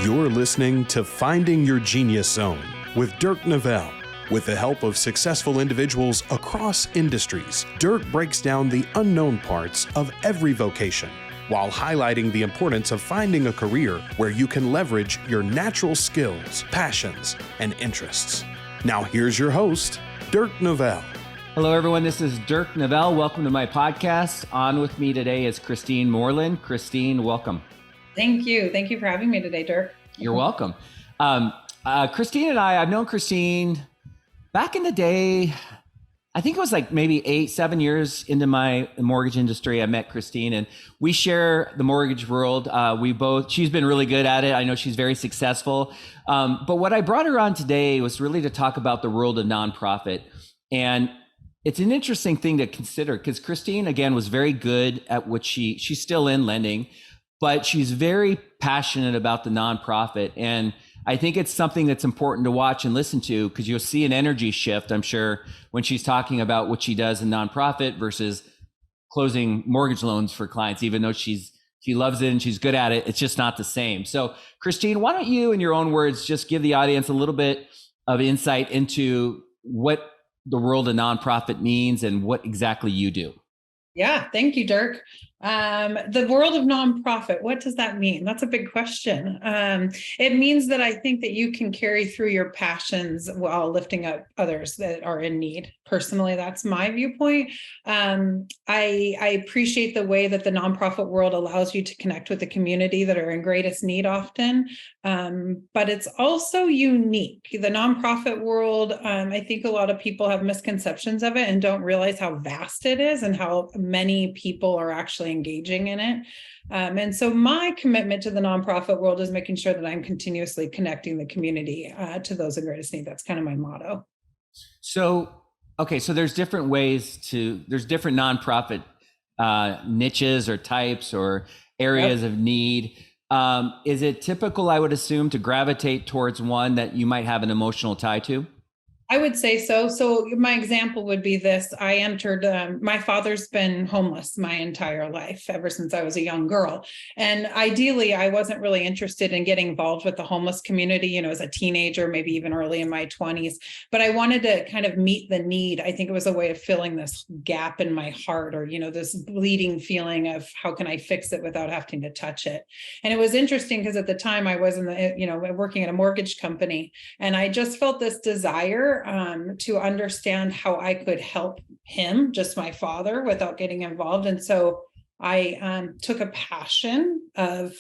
You're listening to Finding Your Genius Zone with Dirk Nevelle. With the help of successful individuals across industries, Dirk breaks down the unknown parts of every vocation while highlighting the importance of finding a career where you can leverage your natural skills, passions, and interests. Now here's your host, Dirk Nevelle. Hello, everyone. This is Dirk Nevelle. Welcome to my podcast. On with me today is Kristine Moreland. Kristine, welcome. Thank you. Thank you for having me today, Dirk. You're welcome. Kristine and I've known Kristine back in the day. I think it was like maybe 7 years into my mortgage industry. I met Kristine and we share the mortgage world. She's been really good at it. I know she's very successful. But what I brought her on today was really to talk about the world of nonprofit. And it's an interesting thing to consider because Kristine, again, was very good at what she's still in lending, but she's very passionate about the nonprofit. And I think it's something that's important to watch and listen to because you'll see an energy shift, I'm sure, when she's talking about what she does in nonprofit versus closing mortgage loans for clients, even though she loves it and she's good at it. It's just not the same. So Kristine, why don't you, in your own words, just give the audience a little bit of insight into what the world of nonprofit means and what exactly you do. Yeah, thank you, Dirk. The world of nonprofit, what does that mean? That's a big question. It means that I think that you can carry through your passions while lifting up others that are in need. Personally, that's my viewpoint. I appreciate the way that the nonprofit world allows you to connect with the community that are in greatest need often, but it's also unique. The nonprofit world, I think a lot of people have misconceptions of it and don't realize how vast it is and how many people are actually engaging in it. And so my commitment to the nonprofit world is making sure that I'm continuously connecting the community to those in greatest need. That's kind of my motto. So there's different there's different nonprofit niches or types or areas of need. Is it typical, I would assume, to gravitate towards one that you might have an emotional tie to? I would say so. So my example would be this. I entered, my father's been homeless my entire life, ever since I was a young girl. And ideally, I wasn't really interested in getting involved with the homeless community, as a teenager, maybe even early in my 20s. But I wanted to kind of meet the need. I think it was a way of filling this gap in my heart or, this bleeding feeling of how can I fix it without having to touch it. And it was interesting because at the time I was working at a mortgage company and I just felt this desire to understand how I could help him, just my father, without getting involved. And so I took a passion of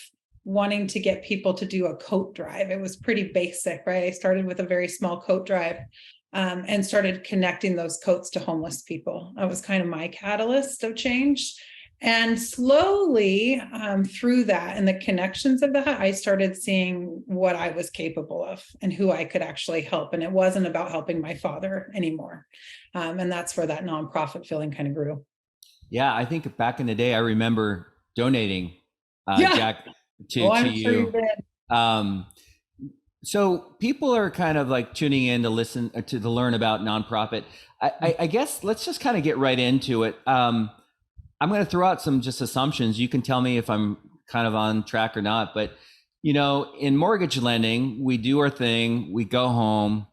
wanting to get people to do a coat drive. It was pretty basic, right? I started with a very small coat drive and started connecting those coats to homeless people. That was kind of my catalyst of change. And slowly through that and the connections of that, I started seeing what I was capable of and who I could actually help. And it wasn't about helping my father anymore. And that's where that nonprofit feeling kind of grew. Yeah, I think back in the day, I remember donating, Jack, to you. So people are kind of like tuning in to listen to learn about nonprofit. I guess let's just kind of get right into it. I'm going to throw out some just assumptions. You can tell me if I'm kind of on track or not. But, in mortgage lending, we do our thing. We go home.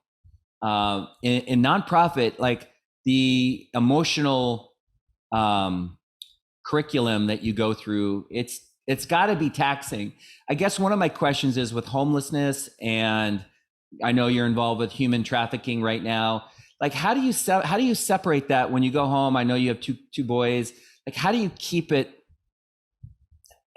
In nonprofit, like the emotional curriculum that you go through, it's got to be taxing. I guess one of my questions is with homelessness, and I know you're involved with human trafficking right now. Like, how do you separate that when you go home? I know you have two boys. Like, how do you keep it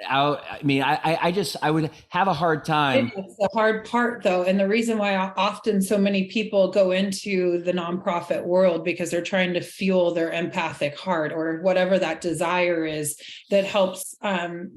out? I mean, I would have a hard time. It's the hard part, though. And the reason why often so many people go into the nonprofit world because they're trying to fuel their empathic heart or whatever that desire is that helps them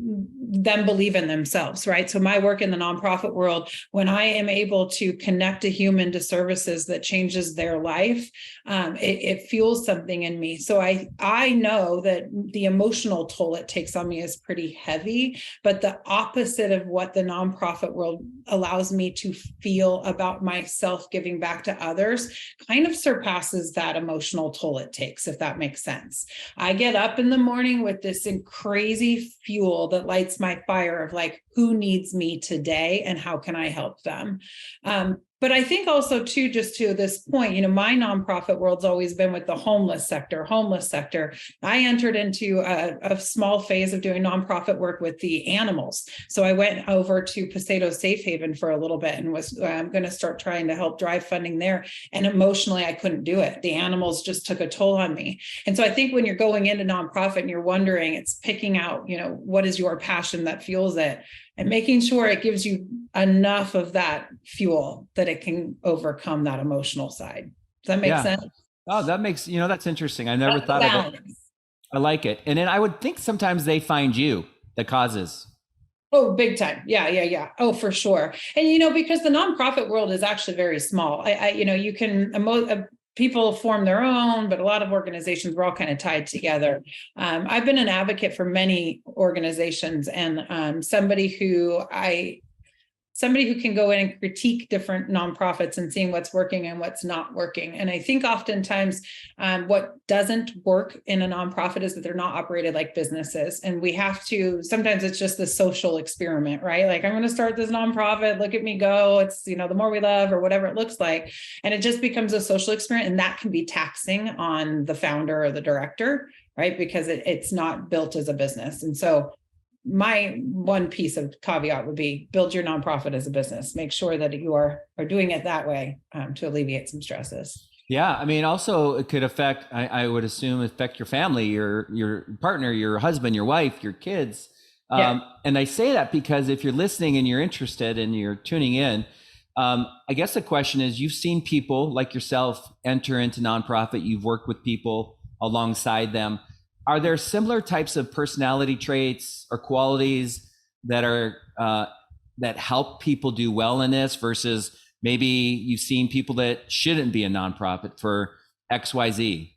believe in themselves, right? So my work in the nonprofit world, when I am able to connect a human to services that changes their life, it fuels something in me. So I know that the emotional toll it takes on me is pretty heavy. heavy, but the opposite of what the nonprofit world allows me to feel about myself giving back to others kind of surpasses that emotional toll it takes, if that makes sense. I get up in the morning with this crazy fuel that lights my fire of like, who needs me today and how can I help them? But I think also too, just to this point, my nonprofit world's always been with the homeless sector. I entered into a small phase of doing nonprofit work with the animals. So I went over to Paseo Safe Haven for a little bit and was going to start trying to help drive funding there. And emotionally, I couldn't do it. The animals just took a toll on me. And so I think when you're going into nonprofit and you're wondering, it's picking out, what is your passion that fuels it, and making sure it gives you enough of that fuel that it can overcome that emotional side. Does that make sense? Oh, that makes, that's interesting. I never thought of it. I like it. And then I would think sometimes they find you, the causes. Oh, big time. Yeah. Oh, for sure. And, because the nonprofit world is actually very small. You can, people form their own, but a lot of organizations, we're all kind of tied together. I've been an advocate for many organizations, and somebody who can go in and critique different nonprofits and seeing what's working and what's not working. And I think oftentimes what doesn't work in a nonprofit is that they're not operated like businesses. And we have to, sometimes it's just the social experiment, right? Like, I'm going to start this nonprofit, look at me go. It's, the more we love, or whatever it looks like. And it just becomes a social experiment. And that can be taxing on the founder or the director, right? Because it's not built as a business. And so my one piece of caveat would be build your nonprofit as a business. Make sure that you are doing it that way to alleviate some stresses. Yeah. I mean, also it could affect, I would assume, affect your family, your partner, your husband, your wife, your kids. And I say that because if you're listening and you're interested and you're tuning in, I guess the question is, you've seen people like yourself enter into nonprofit. You've worked with people alongside them. Are there similar types of personality traits or qualities that are that help people do well in this versus maybe you've seen people that shouldn't be a nonprofit for XYZ?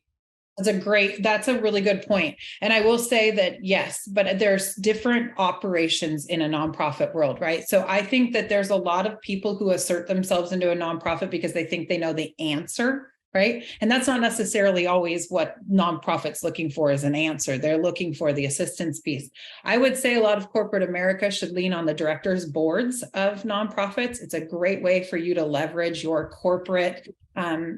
That's a really good point. And I will say that, yes, but there's different operations in a nonprofit world, right? So I think that there's a lot of people who assert themselves into a nonprofit because they think they know the answer. Right. And that's not necessarily always what nonprofits looking for as an answer. They're looking for the assistance piece. I would say a lot of corporate America should lean on the directors' boards of nonprofits. It's a great way for you to leverage your corporate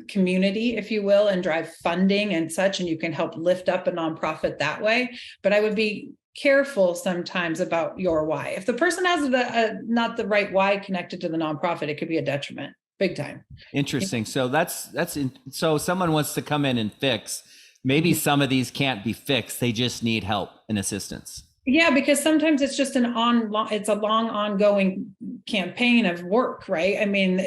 community, if you will, and drive funding and such. And you can help lift up a nonprofit that way. But I would be careful sometimes about your why. If the person has not the right why connected to the nonprofit, it could be a detriment. Big time. Interesting. So so someone wants to come in and fix. Maybe some of these can't be fixed. They just need help and assistance. Yeah, because sometimes it's just it's a long ongoing campaign of work, right? I mean,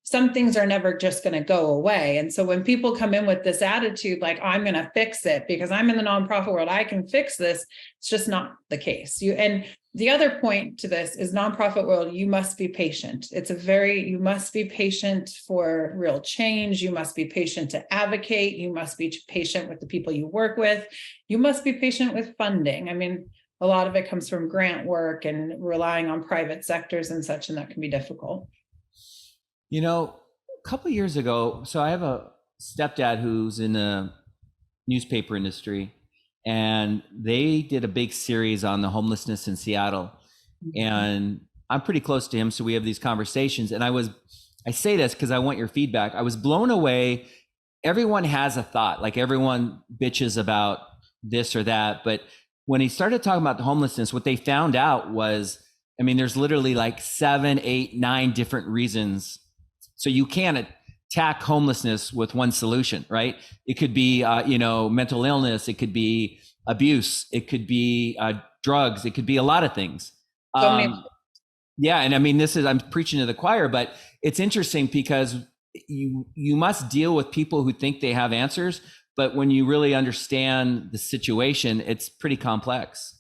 some things are never just going to go away. And so when people come in with this attitude, like, I'm going to fix it because I'm in the nonprofit world, I can fix this. It's just not the case. And the other point to this is nonprofit world, you must be patient. You must be patient for real change. You must be patient to advocate. You must be patient with the people you work with. You must be patient with funding. I mean, a lot of it comes from grant work and relying on private sectors and such, and that can be difficult. A couple of years ago, so I have a stepdad who's in the newspaper industry, and they did a big series on the homelessness in Seattle. And I'm pretty close to him, so we have these conversations. And I say this because I want your feedback. I was blown away. Everyone has a thought, like everyone bitches about this or that. But when he started talking about the homelessness, what they found out was, I mean, there's literally like 7, 8, 9 different reasons. So you can't attack homelessness with one solution, right? It could be, mental illness. It could be abuse. It could be drugs. It could be a lot of things. Yeah. And I mean, I'm preaching to the choir, but it's interesting because you must deal with people who think they have answers, but when you really understand the situation, it's pretty complex.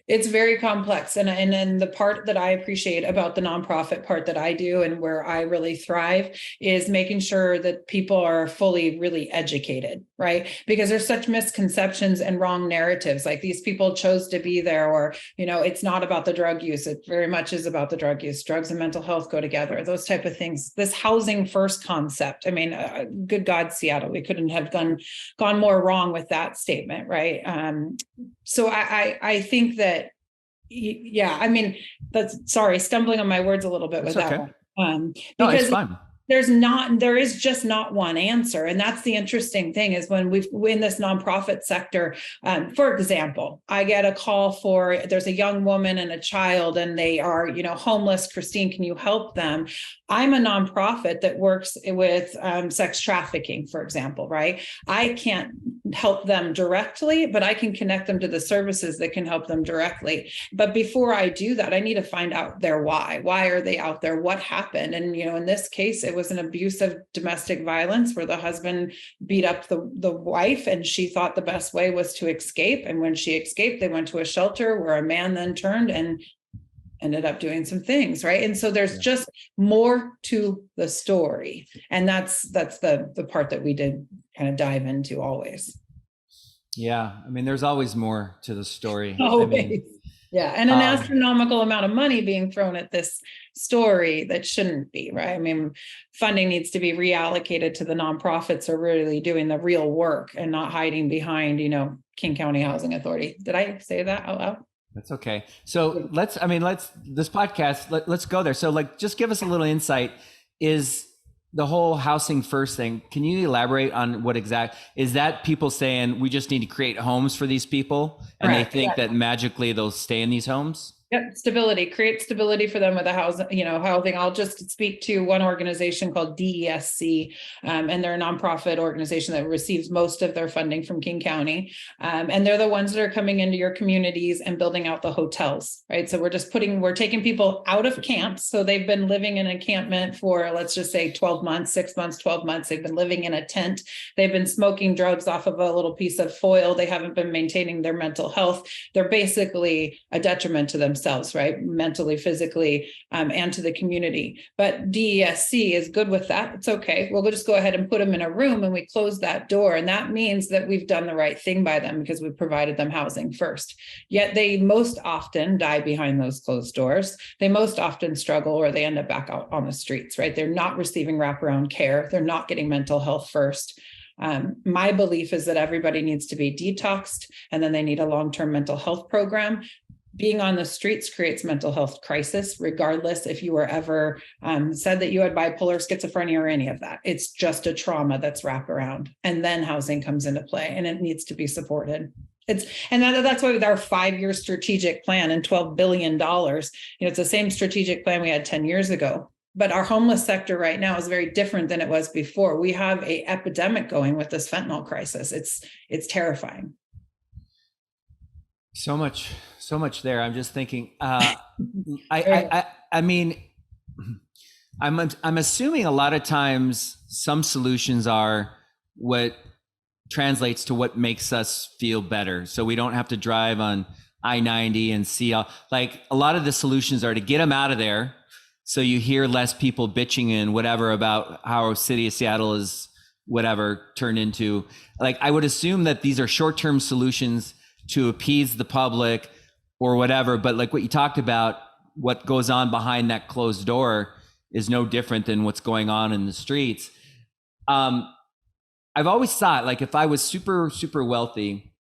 It's very complex. And then the part that I appreciate about the nonprofit part that I do and where I really thrive is making sure that people are fully really educated, right? Because there's such misconceptions and wrong narratives. Like these people chose to be there, or, it's not about the drug use. It very much is about the drug use. Drugs and mental health go together, those type of things. This housing first concept. I mean, good God, Seattle, we couldn't have gone more wrong with that statement, right? So I think that, yeah, I mean, stumbling on my words a little bit with that one. No, it's Because fun. there is just not one answer. And that's the interesting thing is when we're in this nonprofit sector, for example, I get a call there's a young woman and a child and they are, homeless. Kristine, can you help them? I'm a nonprofit that works with sex trafficking, for example, right? I can't help them directly, but I can connect them to the services that can help them directly. But before I do that, I need to find out their why. Why are they out there? What happened? And, in this case, it was an abuse of domestic violence where the husband beat up the wife and she thought the best way was to escape. And when she escaped, they went to a shelter where a man then turned and ended up doing some things, right? And so there's just more to the story. And that's the part that we did kind of dive into always. Yeah. I mean, there's always more to the story. Always. I mean, yeah. And an astronomical amount of money being thrown at this story that shouldn't be, right? I mean, funding needs to be reallocated to the nonprofits who are really doing the real work and not hiding behind, King County Housing Authority. Did I say that out loud? That's okay. So let's go there. So just give us a little insight. Is the whole housing first thing, can you elaborate on what is that people saying we just need to create homes for these people and they think that magically they'll stay in these homes? Yep, stability, create stability for them with a housing. I'll just speak to one organization called DESC, and they're a nonprofit organization that receives most of their funding from King County. And they're the ones that are coming into your communities and building out the hotels, right? So we're taking people out of camps. So they've been living in encampment for, let's just say 12 months, 6 months, 12 months. They've been living in a tent. They've been smoking drugs off of a little piece of foil. They haven't been maintaining their mental health. They're basically a detriment to themselves, right? Mentally, physically, and to the community. But DESC is good with that. It's okay. We'll just go ahead and put them in a room and we close that door. And that means that we've done the right thing by them because we provided them housing first. Yet they most often die behind those closed doors. They most often struggle or they end up back out on the streets, right? They're not receiving wraparound care. They're not getting mental health first. My belief is that everybody needs to be detoxed and then they need a long-term mental health program. Being on the streets creates mental health crisis, regardless if you were ever said that you had bipolar, schizophrenia, or any of that. It's just a trauma that's wrapped around. And then housing comes into play and it needs to be supported. That's why with our 5-year strategic plan and $12 billion, it's the same strategic plan we had 10 years ago. But our homeless sector right now is very different than it was before. We have an epidemic going with this fentanyl crisis. It's terrifying. So much there. I'm just thinking, I mean, I'm assuming a lot of times some solutions are what translates to what makes us feel better. So we don't have to drive on I-90 and see a lot of the solutions are to get them out of there. So you hear less people bitching and whatever about how city of Seattle is whatever turned into. I would assume that these are short-term solutions to appease the public or whatever. But what you talked about, what goes on behind that closed door is no different than what's going on in the streets. I've always thought if I was super, super wealthy,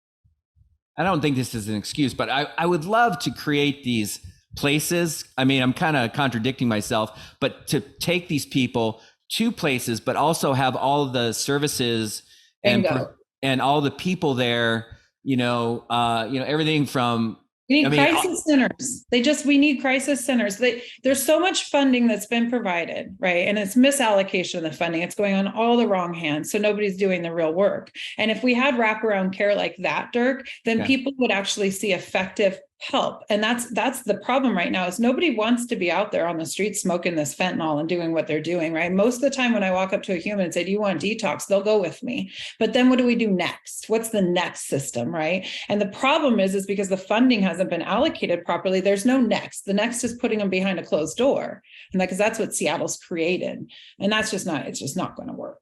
I don't think this is an excuse, but I would love to create these places. I mean, I'm kind of contradicting myself, but to take these people to places, but also have all the services and all the people there, everything from, we need crisis centers. We need crisis centers. There's so much funding that's been provided, right? And it's misallocation of the funding. It's going on all the wrong hands. So nobody's doing the real work. And if we had wraparound care like that, Dirk, then people would actually see effective help. And that's the problem right now, is nobody wants to be out there on the street smoking this fentanyl and doing what they're doing, right? Most of the time when I walk up to a human and say, do you want detox? They'll go with me. But then what do we do next? What's the next system, right? And the problem is because the funding hasn't been allocated properly, there's no next. The next is putting them behind a closed door. And because that's what Seattle's created. And it's just not going to work.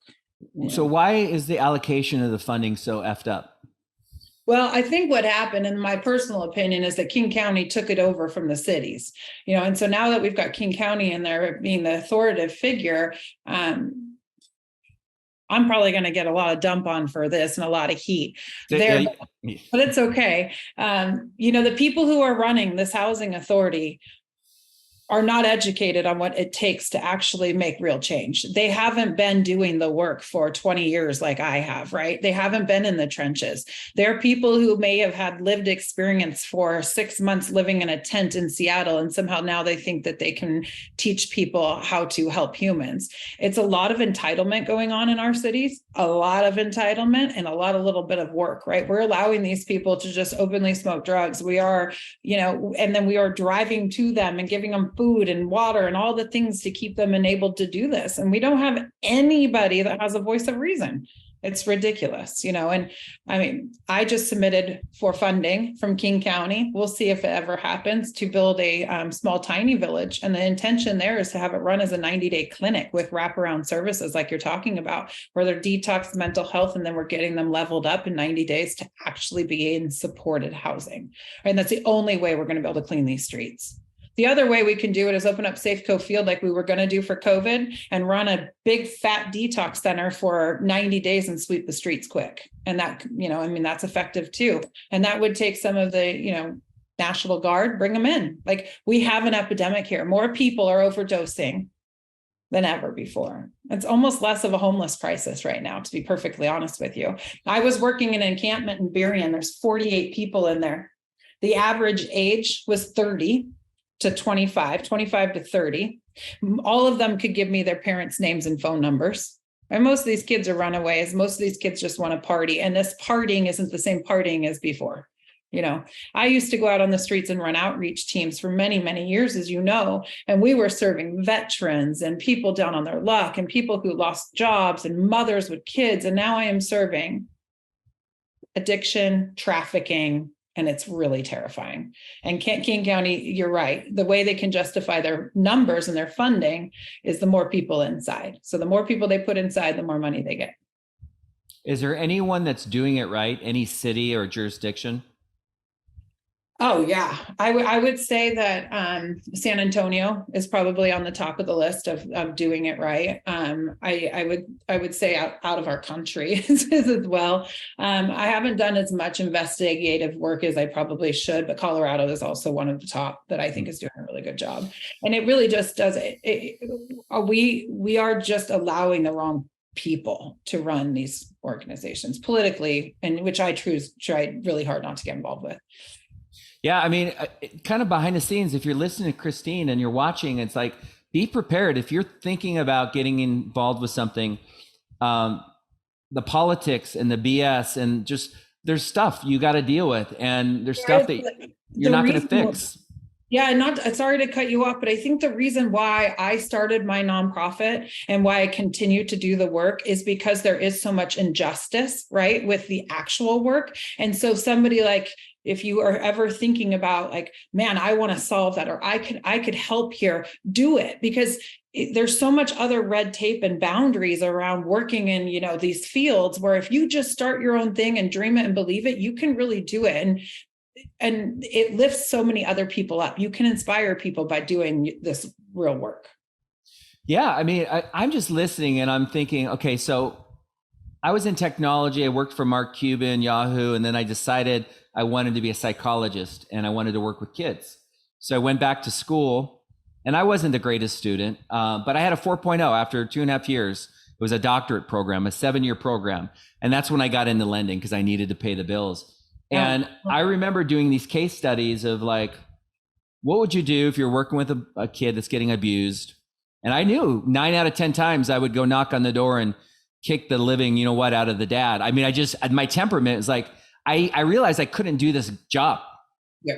So why is the allocation of the funding so effed up? Well, I think what happened, in my personal opinion, is that King County took it over from the cities, and so now that we've got King County in there being the authoritative figure, I'm probably going to get a lot of dump on for this and a lot of heat there, but it's okay. The people who are running this housing authority are not educated on what it takes to actually make real change. They haven't been doing the work for 20 years like I have, right? They haven't been in the trenches. There are people who may have had lived experience for 6 months living in a tent in Seattle, and somehow now they think that they can teach people how to help humans. It's a lot of entitlement going on in our cities, a lot of entitlement and a lot of little bit of work, right? We're allowing these people to just openly smoke drugs. We are, and then we are driving to them and giving them food and water and all the things to keep them enabled to do this. And we don't have anybody that has a voice of reason. It's ridiculous, and I mean, I just submitted for funding from King County. We'll see if it ever happens, to build a small, tiny village. And the intention there is to have it run as a 90-day clinic with wraparound services like you're talking about, where they're detox mental health, and then we're getting them leveled up in 90 days to actually be in supported housing. And that's the only way we're going to be able to clean these streets. The other way we can do it is open up Safeco Field like we were going to do for COVID, and run a big fat detox center for 90 days and sweep the streets quick. And that, that's effective too. And that would take some of the, National Guard, bring them in. Like, we have an epidemic here. More people are overdosing than ever before. It's almost less of a homeless crisis right now, to be perfectly honest with you. I was working in an encampment in Berrien. There's 48 people in there. The average age was 30 to 25 to 30. All of them could give me their parents' names and phone numbers. And most of these kids are runaways. Most of these kids just want to party. And this partying isn't the same partying as before. I used to go out on the streets and run outreach teams for many, many years, as you know, and we were serving veterans and people down on their luck and people who lost jobs and mothers with kids. And now I am serving addiction, trafficking, and it's really terrifying. And King County, you're right. The way they can justify their numbers and their funding is the more people inside. So the more people they put inside, the more money they get. Is there anyone that's doing it right? Any city or jurisdiction? Oh, yeah. I would say that San Antonio is probably on the top of the list of doing it right. I would say out of our country as well. I haven't done as much investigative work as I probably should, but Colorado is also one of the top that I think is doing a really good job. And it really just does it. We are just allowing the wrong people to run these organizations politically, and which I try really hard not to get involved with. Yeah, I mean, kind of behind the scenes, if you're listening to Kristine and you're watching, it's like, be prepared. If you're thinking about getting involved with something, the politics and the BS and just, there's stuff you got to deal with, and there's stuff that you're not going to fix. Yeah, sorry to cut you off, but I think the reason why I started my nonprofit and why I continue to do the work is because there is so much injustice, right, with the actual work. And so somebody like, if you are ever thinking about like, man, I want to solve that, or I could help here, do it, because there's so much other red tape and boundaries around working in, these fields, where if you just start your own thing and dream it and believe it, you can really do it. And it lifts so many other people up. You can inspire people by doing this real work. Yeah. I mean, I'm just listening and I'm thinking, okay, so I was in technology. I worked for Mark Cuban, Yahoo, and then I decided I wanted to be a psychologist and I wanted to work with kids. So I went back to school, and I wasn't the greatest student, but I had a 4.0 after 2.5 years. It was a doctorate program, a 7-year program. And that's when I got into lending because I needed to pay the bills. And I remember doing these case studies of like, what would you do if you're working with a kid that's getting abused? And I knew 9 out of 10 times I would go knock on the door and kick the living, out of the dad. I mean, my temperament is like, I realized I couldn't do this job. Yeah.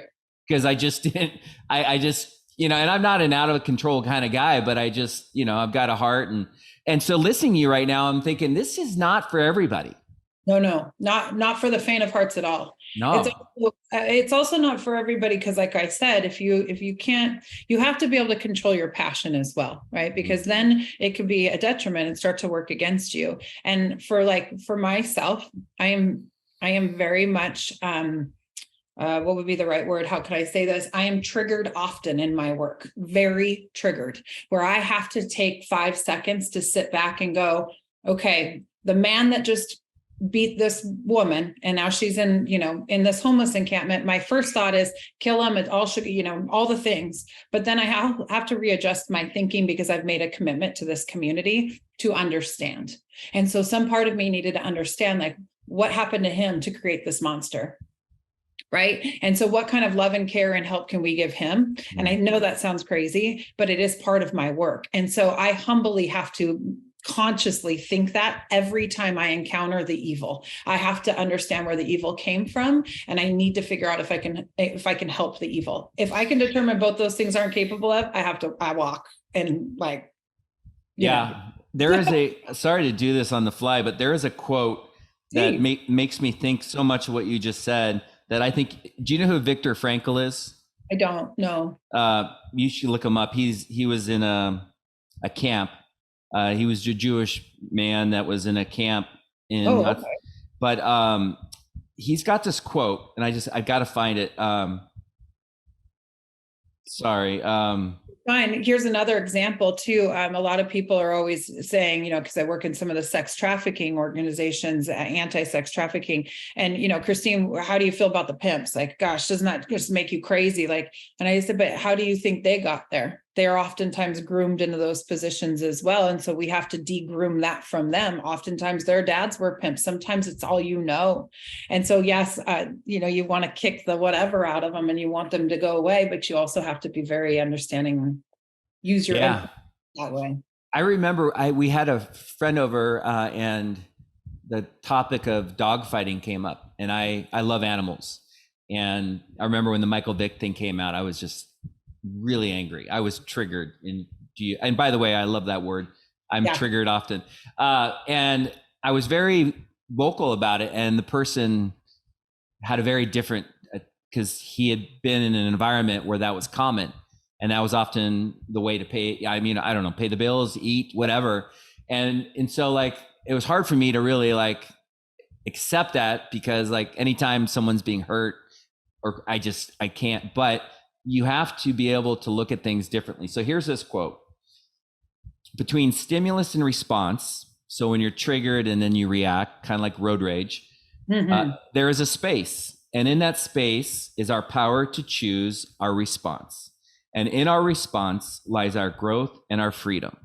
because I just didn't, I just, and I'm not an out of control kind of guy, but I just, I've got a heart. And so listening to you right now, I'm thinking this is not for everybody. No, not for the faint of hearts at all. No. It's also not for everybody because, like I said, if you can't, you have to be able to control your passion as well, right? Because then it could be a detriment and start to work against you. And for myself, I am very much what would be the right word? How could I say this? I am triggered often in my work, very triggered, where I have to take 5 seconds to sit back and go, okay, the man that just beat this woman and now she's in this homeless encampment, my first thought is kill him. It all should be, all the things, but then I have to readjust my thinking because I've made a commitment to this community to understand. And so some part of me needed to understand, like, what happened to him to create this monster, right? And so what kind of love and care and help can we give him? And I know that sounds crazy, but it is part of my work. And so I humbly have to consciously think that every time I encounter the evil. I have to understand where the evil came from, and I need to figure out if I can help the evil. If I can determine both those things aren't capable of, I walk and yeah. There is sorry to do this on the fly, but there is a quote that makes me think so much of what you just said that I think, do you know who Viktor Frankl is? I don't know. You should look him up. He was in a camp. He was a Jewish man that was in a camp but he's got this quote, and I've got to find it. Sorry. Fine. Here's another example too. A lot of people are always saying, because I work in some of the sex trafficking organizations, anti-sex trafficking, and Kristine, how do you feel about the pimps? Like, gosh, doesn't that just make you crazy? Like, and I said, but how do you think they got there? They are oftentimes groomed into those positions as well. And so we have to de-groom that from them. Oftentimes their dads were pimps. Sometimes it's all And so, yes, you want to kick the whatever out of them and you want them to go away, but you also have to be very understanding and use your own that way. I remember we had a friend over and the topic of dog fighting came up, and I love animals. And I remember when the Michael Vick thing came out, I was just really angry. I was triggered. And by the way, I love that word. I'm triggered often. And I was very vocal about it. And the person had a very different, because he had been in an environment where that was common. And that was often the way to pay. I mean, I don't know, pay the bills, eat, whatever. And so it was hard for me to really accept that, because anytime someone's being hurt, or I can't, but you have to be able to look at things differently. So here's this quote: between stimulus and response, so when you're triggered and then you react, kind of like road rage, there is a space. And in that space is our power to choose our response. And in our response lies our growth and our freedom.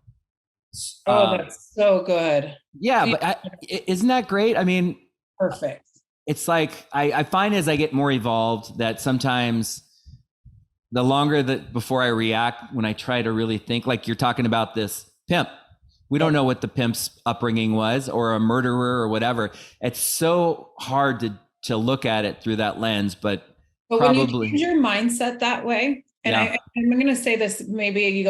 That's so good. Yeah, but isn't that great? I mean, perfect. It's I find as I get more evolved that sometimes the longer that before I react, when I try to really think, like you're talking about this pimp, we don't know what the pimp's upbringing was, or a murderer or whatever. It's so hard to look at it through that lens, but probably when you change your mindset that way, and I'm going to say this, maybe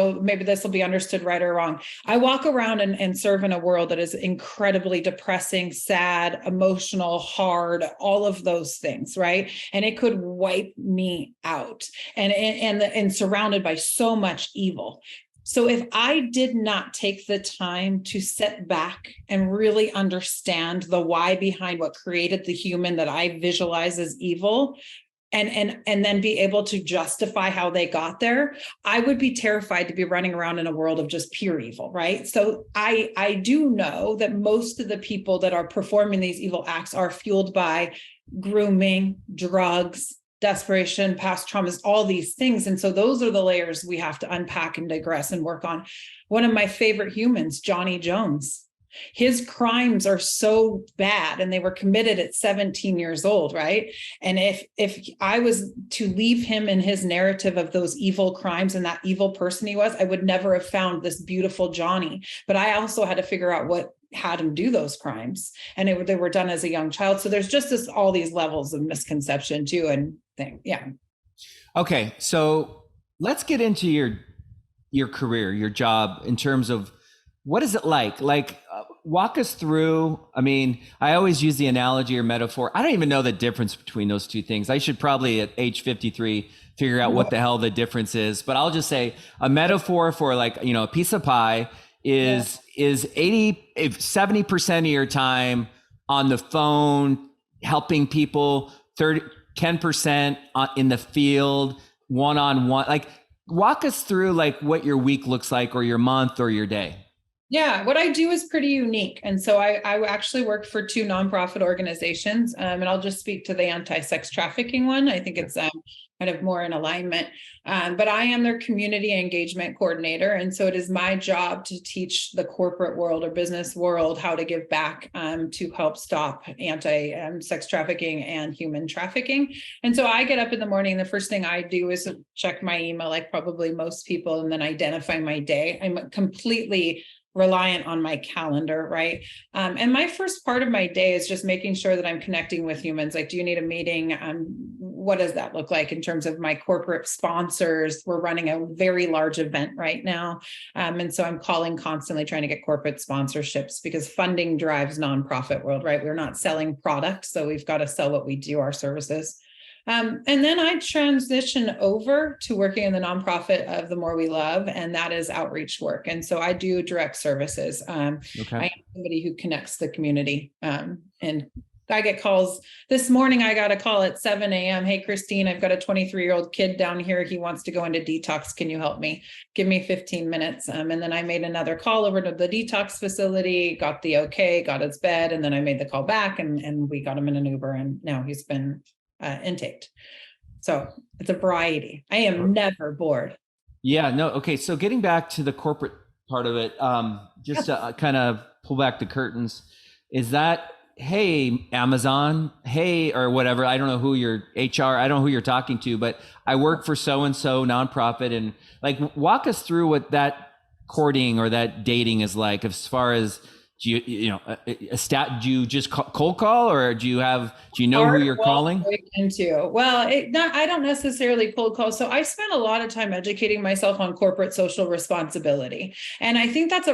this will be understood right or wrong. I walk around and serve in a world that is incredibly depressing, sad, emotional, hard, all of those things, right? And it could wipe me out, and surrounded by so much evil. So if I did not take the time to sit back and really understand the why behind what created the human that I visualize as evil, and then be able to justify how they got there, I would be terrified to be running around in a world of just pure evil, right? So I do know that most of the people that are performing these evil acts are fueled by grooming, drugs, desperation, past traumas, all these things. And so those are the layers we have to unpack and digress and work on. One of my favorite humans, Johnny Jones. His crimes are so bad, and they were committed at 17 years old, right? And if I was to leave him in his narrative of those evil crimes and that evil person he was, I would never have found this beautiful Johnny. But I also had to figure out what had him do those crimes, and they were done as a young child. So there's just all these levels of misconception too, and thing. Yeah. Okay, so let's get into your career, your job in terms of what is it like? Walk us through. I mean, I always use the analogy or metaphor. I don't even know the difference between those two things. I should probably at age 53 figure out what the hell the difference is. But I'll just say a metaphor for a piece of pie is 70% of your time on the phone helping people, 10% in the field, one-on-one. Like, walk us through what your week looks like, or your month, or your day. Yeah, what I do is pretty unique. And so I actually work for two nonprofit organizations, and I'll just speak to the anti-sex trafficking one. I think it's kind of more in alignment, but I am their community engagement coordinator. And so it is my job to teach the corporate world or business world how to give back to help stop anti-sex trafficking and human trafficking. And so I get up in the morning, the first thing I do is check my email, like probably most people, and then identify my day. I'm completely reliant on my calendar, right? And my first part of my day is just making sure that I'm connecting with humans. Like, do you need a meeting? What does that look like in terms of my corporate sponsors? We're running a very large event right now. And so I'm calling constantly, trying to get corporate sponsorships, because funding drives nonprofit world, right? We're not selling products, so we've got to sell what we do, our services. And then I transition over to working in the nonprofit of The More We Love, and that is outreach work. And so I do direct services. I am somebody who connects the community. And I get calls. This morning, I got a call at 7 a.m. Hey, Kristine, I've got a 23-year-old kid down here. He wants to go into detox. Can you help me? Give me 15 minutes. And then I made another call over to the detox facility, got the okay, got his bed. And then I made the call back, and we got him in an Uber, and now he's been intaked. So it's a variety. I am never bored. Yeah, no. Okay. So getting back to the corporate part of it, just to kind of pull back the curtains, is that, hey, Amazon, hey, or whatever, I don't know who your HR, I don't know who you're talking to, but I work for so-and-so nonprofit, and walk us through what that courting or that dating is like, as far as, do you just cold call, or do you know who you're calling? Well, I don't necessarily cold call. So I spent a lot of time educating myself on corporate social responsibility. And I think that's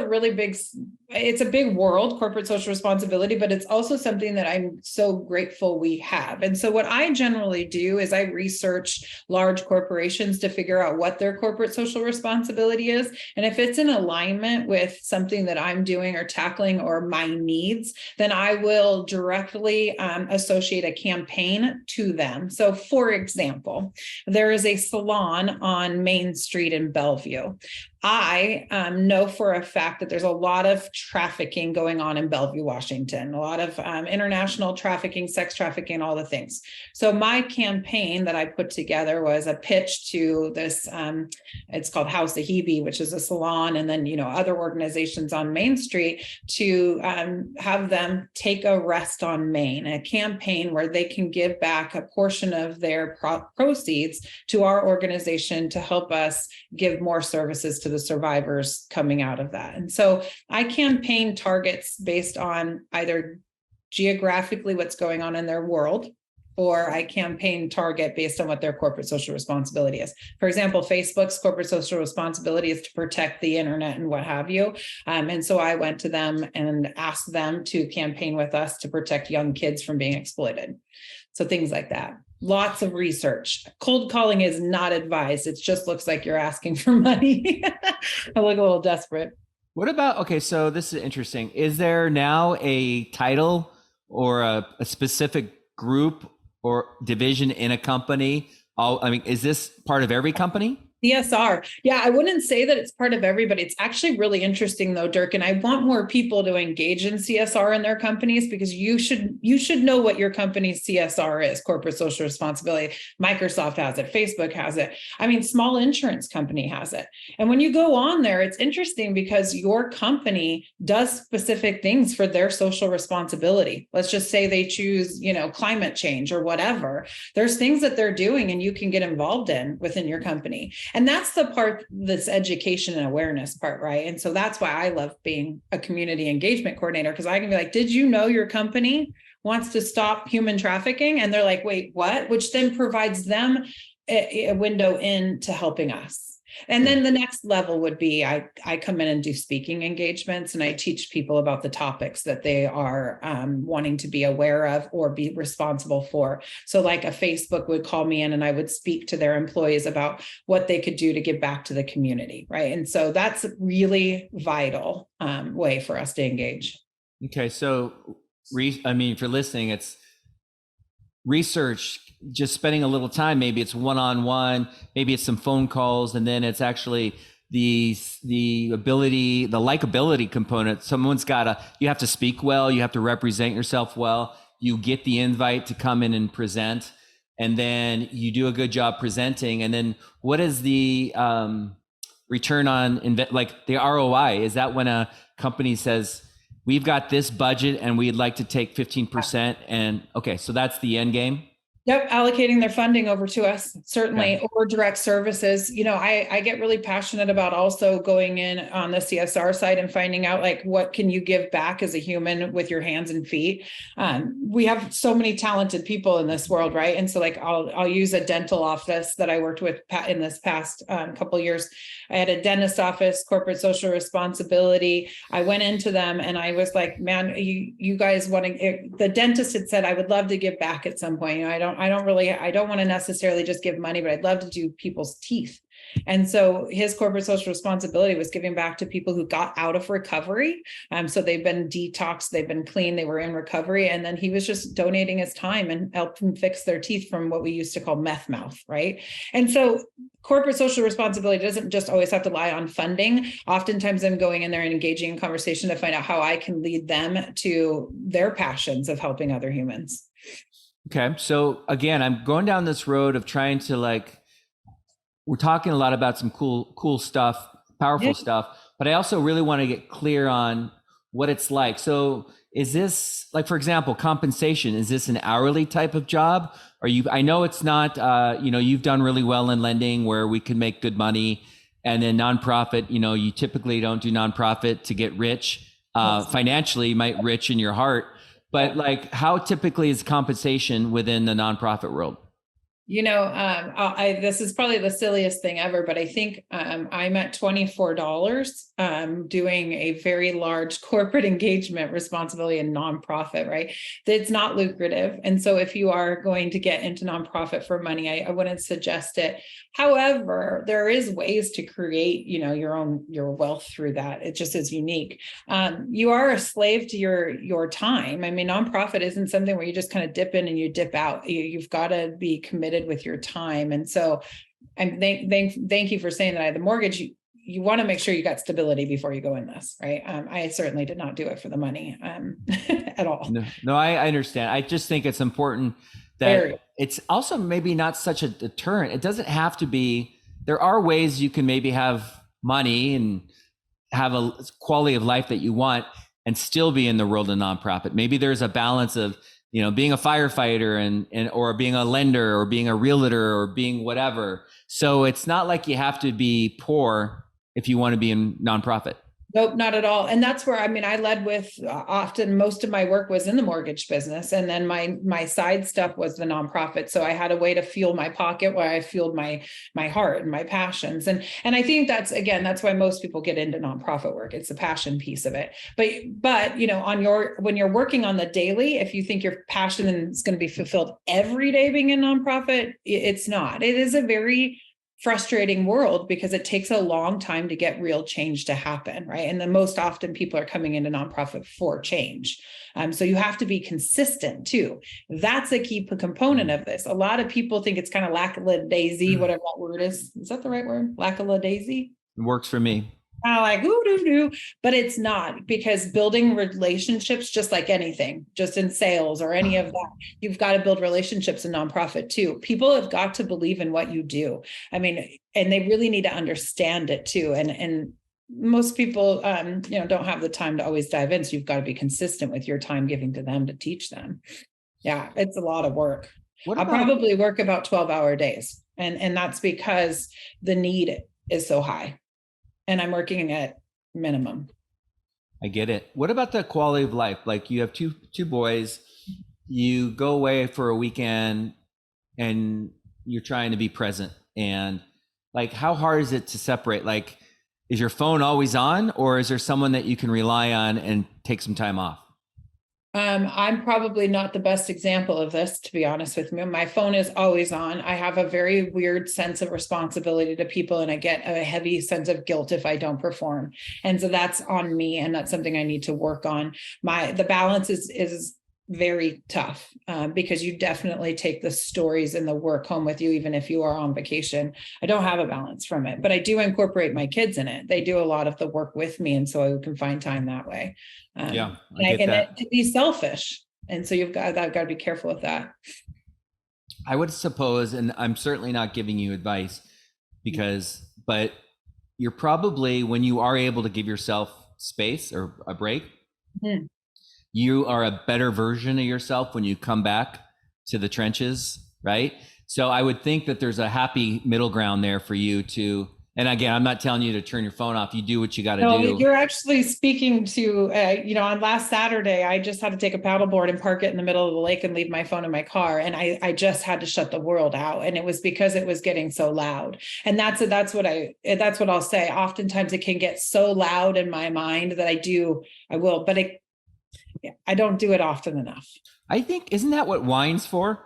it's a big world, corporate social responsibility, but it's also something that I'm so grateful we have. And so what I generally do is I research large corporations to figure out what their corporate social responsibility is. And if it's in alignment with something that I'm doing or tackling or my needs, then I will directly associate a campaign to them. So for example, there is a salon on Main Street in Bellevue. I know for a fact that there's a lot of trafficking going on in Bellevue, Washington, a lot of international trafficking, sex trafficking, all the things. So my campaign that I put together was a pitch to this, it's called House of Hebe, which is a salon, and then, other organizations on Main Street, to have them take a rest on Main, a campaign where they can give back a portion of their proceeds to our organization to help us give more services to the survivors coming out of that. And so I campaign targets based on either geographically what's going on in their world, or I campaign target based on what their corporate social responsibility is. For example, Facebook's corporate social responsibility is to protect the internet and what have you. And so I went to them and asked them to campaign with us to protect young kids from being exploited. So things like that. Lots of research. Cold calling is not advised. It just looks like you're asking for money. I look a little desperate. What about, okay, so this is interesting. Is there now a title or a specific group or division in a company? Is this part of every company? CSR. Yeah, I wouldn't say that it's part of everybody. It's actually really interesting though, Dirk, and I want more people to engage in CSR in their companies, because you should know what your company's CSR is, corporate social responsibility. Microsoft has it, Facebook has it. Small insurance company has it. And when you go on there, it's interesting because your company does specific things for their social responsibility. Let's just say they choose, climate change or whatever. There's things that they're doing and you can get involved in within your company. And that's the part, this education and awareness part, right? And so that's why I love being a community engagement coordinator, because I can be like, did you know your company wants to stop human trafficking? And they're like, wait, what? Which then provides them a window into helping us. And then the next level would be I come in and do speaking engagements, and I teach people about the topics that they are wanting to be aware of or be responsible for. So like a Facebook would call me in and I would speak to their employees about what they could do to give back to the community, right? And so that's a really vital way for us to engage. Okay, so if you're listening, it's research, just spending a little time. Maybe it's one-on-one, maybe it's some phone calls, and then it's actually the ability, the likability component. You have to speak well, you have to represent yourself well, you get the invite to come in and present, and then you do a good job presenting. And then what is the return on like the ROI? Is that when a company says, we've got this budget and we'd like to take 15%, and okay, so that's the end game? Yep, allocating their funding over to us, certainly, Okay. or direct services. I get really passionate about also going in on the CSR side and finding out like, what can you give back as a human with your hands and feet? We have so many talented people in this world, right? And so like, I'll use a dental office that I worked with in this past couple of years. I had a dentist office, corporate social responsibility. I went into them and I was like, man, you guys want to, the dentist had said, I would love to give back at some point. I don't want to necessarily just give money, but I'd love to do people's teeth. And so his corporate social responsibility was giving back to people who got out of recovery. So they've been detoxed, they've been clean, they were in recovery. And then he was just donating his time and helped them fix their teeth from what we used to call meth mouth, right? And so corporate social responsibility doesn't just always have to lie on funding. Oftentimes I'm going in there and engaging in conversation to find out how I can lead them to their passions of helping other humans. Okay. So again, I'm going down this road of trying to we're talking a lot about some cool stuff, powerful stuff, but I also really want to get clear on what it's like. So is this, like, for example, compensation, is this an hourly type of job? I know it's not, you've done really well in lending where we can make good money, and then nonprofit, you typically don't do nonprofit to get rich, financially, you might rich in your heart. But like, how typically is compensation within the nonprofit world? This is probably the silliest thing ever, but I think I'm at $24 doing a very large corporate engagement responsibility in nonprofit, right? It's not lucrative. And so if you are going to get into nonprofit for money, I wouldn't suggest it. However, there is ways to create, your wealth through that. It just is unique. You are a slave to your time. I mean, nonprofit isn't something where you just kind of dip in and you dip out. You've got to be committed with your time. And so thank you for saying that. The mortgage, you want to make sure you got stability before you go in this, right? I certainly did not do it for the money at all. No, I understand. I just think it's important that it's also maybe not such a deterrent. It doesn't have to be. There are ways you can maybe have money and have a quality of life that you want and still be in the world of nonprofit. Maybe there's a balance of, being a firefighter and or being a lender or being a realtor or being whatever. So it's not like you have to be poor if you want to be in nonprofit. Nope, not at all. And that's where, I led with often most of my work was in the mortgage business. And then my side stuff was the nonprofit. So I had a way to fuel my pocket while I fueled my heart and my passions. And I think that's why most people get into nonprofit work. It's the passion piece of it. But when you're working on the daily, if you think your passion is going to be fulfilled every day being a nonprofit, it's not. It is a very frustrating world because it takes a long time to get real change to happen, right? And the most often people are coming into nonprofit for change. So you have to be consistent too. That's a key component of this. A lot of people think it's kind of lackadaisy, whatever that word is. Is that the right word? Lackadaisy? It works for me. Like, but it's not, because building relationships, just like anything, just in sales or any of that, you've got to build relationships in nonprofit too. People have got to believe in what you do. And they really need to understand it too. And most people, don't have the time to always dive in. So you've got to be consistent with your time giving to them to teach them. Yeah, it's a lot of work. I probably work about 12-hour days. And that's because the need is so high. And I'm working at minimum. I get it. What about the quality of life? Like, you have two boys, you go away for a weekend and you're trying to be present. And like, how hard is it to separate? Like, is your phone always on, or is there someone that you can rely on and take some time off? I'm probably not the best example of this, to be honest with you. My phone is always on. I have a very weird sense of responsibility to people, and I get a heavy sense of guilt if I don't perform. And so that's on me, and that's something I need to work on. The balance is very tough because you definitely take the stories and the work home with you, even if you are on vacation. I don't have a balance from it, but I do incorporate my kids in it. They do a lot of the work with me, and so I can find time that way. Yeah, I get that. To be selfish, and so I've got to be careful with that. I would suppose, and I'm certainly not giving you advice but you're probably, when you are able to give yourself space or a break, you are a better version of yourself when you come back to the trenches, right? So I would think that there's a happy middle ground there for you to, and again, I'm not telling you to turn your phone off. You do what you got to do. You're actually speaking to, on last Saturday, I just had to take a paddleboard and park it in the middle of the lake and leave my phone in my car. And I just had to shut the world out. And it was because it was getting so loud. And that's what I'll say. Oftentimes it can get so loud in my mind that I will, but I don't do it often enough. I think, isn't that what wine's for?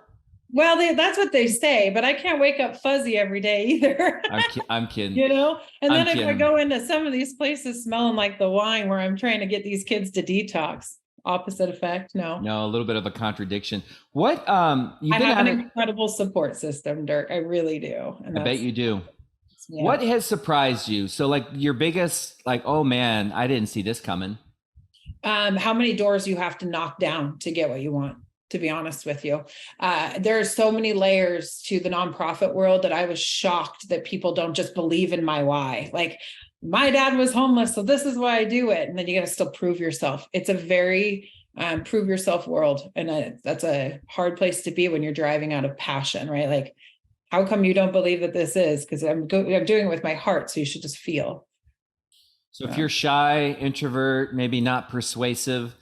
Well, that's what they say, but I can't wake up fuzzy every day either. I'm kidding. And then if I go into some of these places smelling like the wine where I'm trying to get these kids to detox, opposite effect. No, a little bit of a contradiction. What I have an incredible support system, Dirk. I really do. And I bet you do. Yeah. What has surprised you? So like your biggest, like, oh man, I didn't see this coming. How many doors you have to knock down to get what you want, to be honest with you. There's so many layers to the nonprofit world that I was shocked that people don't just believe in my why. Like, my dad was homeless, so this is why I do it. And then you got to still prove yourself. It's a very prove yourself world. And that's a hard place to be when you're driving out of passion, right? Like, how come you don't believe that this is? Because I'm doing it with my heart. So you should just feel. So if you're shy, introvert, maybe not persuasive,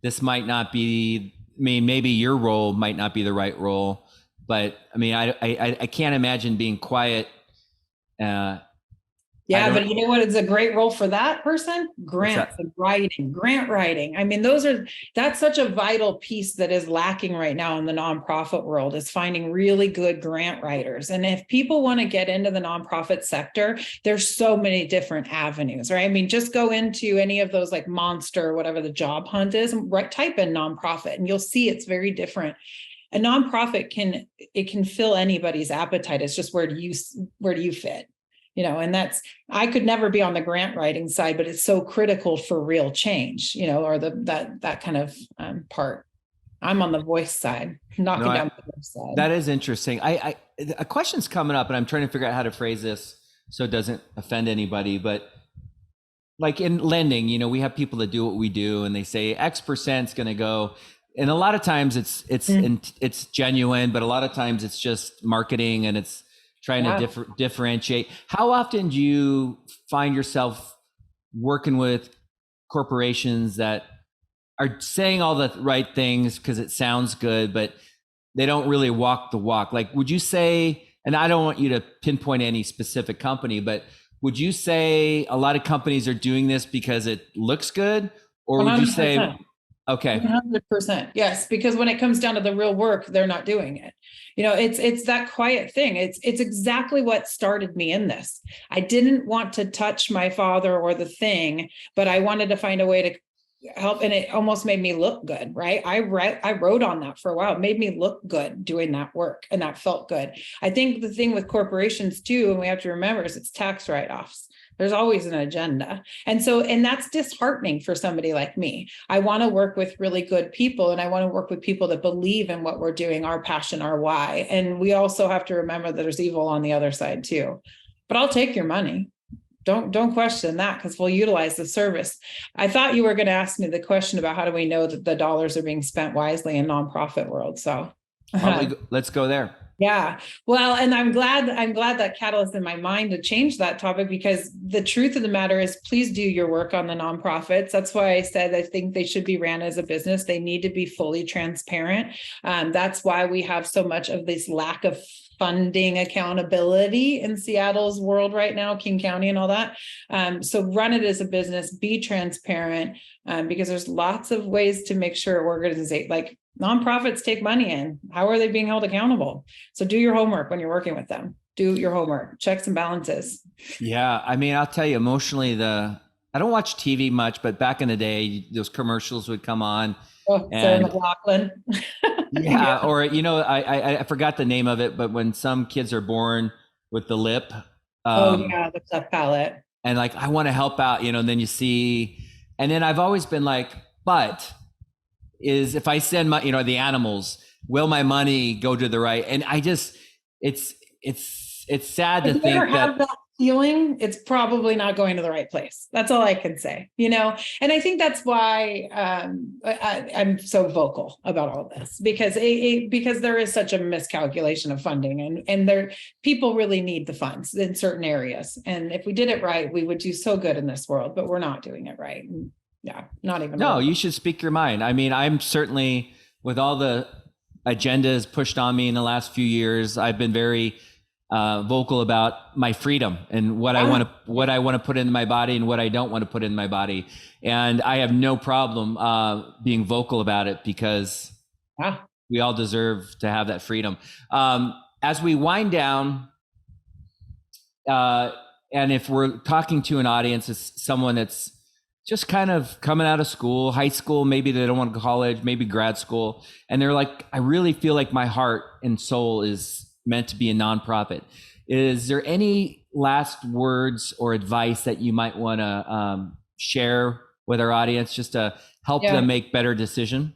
this might not be, maybe your role might not be the right role, but I mean, I can't imagine being quiet. But you know what is a great role for that person? Grant writing. I mean, that's such a vital piece that is lacking right now in the nonprofit world, is finding really good grant writers. And if people want to get into the nonprofit sector, there's so many different avenues, right? I mean, just go into any of those like Monster, whatever the job hunt is, and type in nonprofit, and you'll see it's very different. A nonprofit can fill anybody's appetite. It's just where do you fit? And I could never be on the grant writing side, but it's so critical for real change, or that kind of part. I'm on the voice side, knocking down the voice side. That is interesting. A question's coming up, and I'm trying to figure out how to phrase this so it doesn't offend anybody. But like in lending, we have people that do what we do, and they say X percent's going to go. And a lot of times it's genuine, but a lot of times it's just marketing, and it's trying to differentiate. How often do you find yourself working with corporations that are saying all the right things because it sounds good, but they don't really walk the walk? Like, would you say, and I don't want you to pinpoint any specific company, but would you say a lot of companies are doing this because it looks good? Or would 100%. You say, okay, 100%. Yes, because when it comes down to the real work, they're not doing it. It's that quiet thing. It's exactly what started me in this. I didn't want to touch my father or the thing, but I wanted to find a way to help. And it almost made me look good, right? I wrote on that for a while. It made me look good doing that work, and that felt good. I think the thing with corporations too, and we have to remember, is it's tax write-offs. There's always an agenda. And that's disheartening for somebody like me. I want to work with really good people, and I want to work with people that believe in what we're doing, our passion, our why. And we also have to remember that there's evil on the other side too. But I'll take your money. Don't question that, because we'll utilize the service. I thought you were going to ask me the question about how do we know that the dollars are being spent wisely in nonprofit world. So let's go there. Yeah. Well, and I'm glad that catalyst in my mind to change that topic, because the truth of the matter is, please do your work on the nonprofits. That's why I said I think they should be ran as a business. They need to be fully transparent. That's why we have so much of this lack of funding accountability in Seattle's world right now, King County and all that. So run it as a business, be transparent, because there's lots of ways to make sure organizations, like nonprofits, take money in. How are they being held accountable? So do your homework when you're working with them. Do your homework, checks and balances. Yeah. I mean, I'll tell you, emotionally, I don't watch TV much, but back in the day, those commercials would come on. Oh, Sarah McLachlan. Yeah. Or, I forgot the name of it, but when some kids are born with the lip. The cleft palate. And like, I want to help out, and then you see, and then I've always been like, but if I send my, the animals, will my money go to the right? And I just, it's sad to think that feeling, it's probably not going to the right place. That's all I can say, and I think that's why I'm so vocal about all this, because because there is such a miscalculation of funding, and people really need the funds in certain areas. And if we did it right, we would do so good in this world, but we're not doing it right. And yeah, not even. No, you should speak your mind. I mean, I'm certainly, with all the agendas pushed on me in the last few years, I've been very vocal about my freedom and what I want to put into my body and what I don't want to put in my body. And I have no problem being vocal about it, because we all deserve to have that freedom. As we wind down, and if we're talking to an audience, it's someone that's just kind of coming out of school, high school, maybe they don't want to go to college, maybe grad school, and they're like, I really feel like my heart and soul is meant to be a nonprofit. Is there any last words or advice that you might want to share with our audience, just to help them make better decision?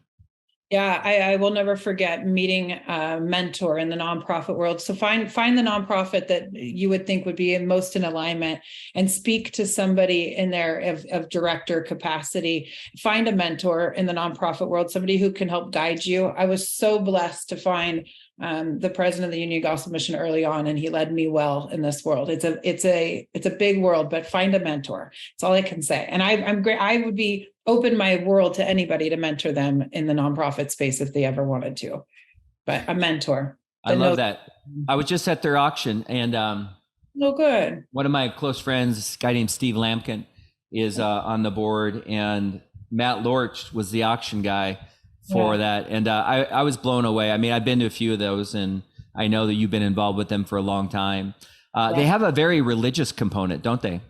Yeah, I will never forget meeting a mentor in the nonprofit world. So find the nonprofit that you would think would be most in alignment, and speak to somebody in there of director capacity. Find a mentor in the nonprofit world, somebody who can help guide you. I was so blessed to find the president of the Union Gospel Mission early on, and he led me well in this world. It's a big world, but find a mentor. That's all I can say. And I'm great. I would be open my world to anybody to mentor them in the nonprofit space if they ever wanted to. But a mentor. I love that. I was just at their auction, and good. One of my close friends, a guy named Steve Lampkin, is on the board, and Matt Lorch was the auction guy for that. And I was blown away. I mean, I've been to a few of those, and I know that you've been involved with them for a long time. They have a very religious component, don't they?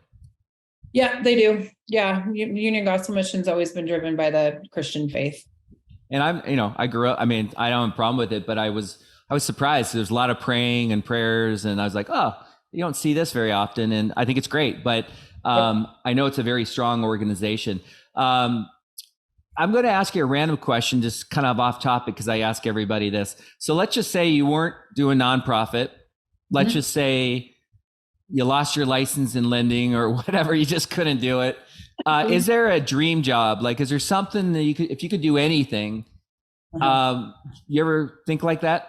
Yeah, they do. Yeah. Union Gospel Mission's always been driven by the Christian faith. And I grew up, I mean, I don't have a problem with it, but I was surprised. There's a lot of praying and prayers, and I was like, oh, you don't see this very often. And I think it's great, but I know it's a very strong organization. I'm going to ask you a random question, just kind of off topic, because I ask everybody this. So let's just say you weren't doing nonprofit. Let's just say you lost your license in lending or whatever. You just couldn't do it. Is there a dream job? Like, is there something that if you could do anything, you ever think like that?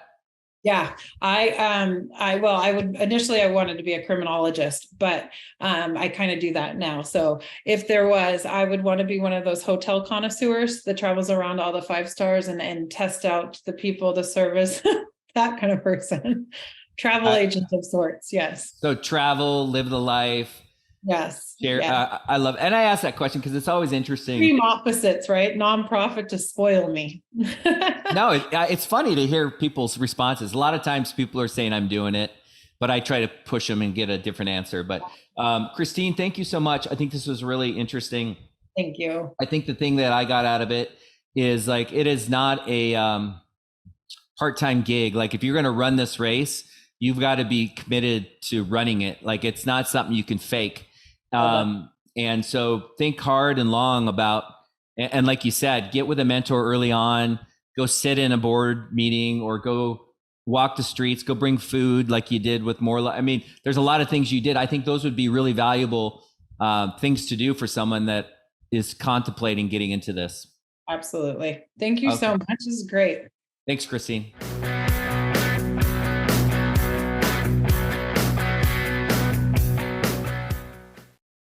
Yeah, I wanted to be a criminologist, but I kind of do that now. So if there was, I would want to be one of those hotel connoisseurs that travels around all the 5 stars and test out the people, the service, that kind of person. Travel agent of sorts. Yes. So travel, live the life. Yes. Share, yeah. I love, and I ask that question because it's always interesting. Extreme opposites, right? Nonprofit to spoil me. No, it's funny to hear people's responses. A lot of times people are saying I'm doing it, but I try to push them and get a different answer. But Kristine, thank you so much. I think this was really interesting. Thank you. I think the thing that I got out of it is like, it is not a part-time gig. Like if you're going to run this race, you've got to be committed to running it. Like it's not something you can fake. And so think hard and long about, and like you said, get with a mentor early on, go sit in a board meeting or go walk the streets, go bring food like you did with Moreland. I mean, there's a lot of things you did. I think those would be really valuable things to do for someone that is contemplating getting into this. Absolutely. Thank you so much. This is great. Thanks, Kristine.